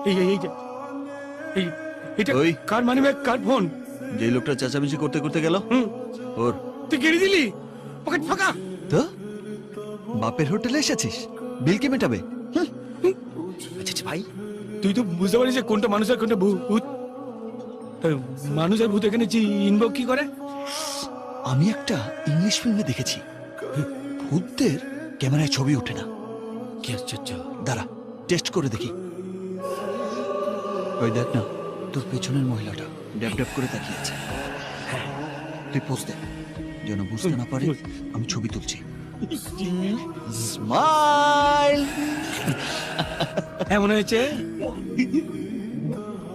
এই এই এই যে, এই এটা ওই। কার মানি ব্যাগ, কার ফোন? যে লোকটা চেঁচামেচি করতে করতে গেল হুম, ওর। তুই কেড়ে দিলি, পকেট ফাঁকা। তো বাপের হোটেলে এসেছিস, বিল কে মেটাবে? আচ্ছা ভাই, তুই তো বুঝতে পারিস যে কোনটা মানুষ আর কোনটা ভূত। মানুষ আর ভূত এখানে ইনভোক কি করে? আমি একটা ইংলিশ ফিল্মে দেখেছি, ভূতদের ক্যামেরায় ছবি ওঠে না। কি আশ্চর্য। দাঁড়া, টেস্ট করে দেখি। ওই দেখ না, তোর পেছনের মহিলাটা ড্যাব ড্যাব করে তাকিয়ে আছে। তুই পোজ দে, যেন বুঝতে না পারে আমি ছবি তুলছি। স্মাইল। এমন হয়েছে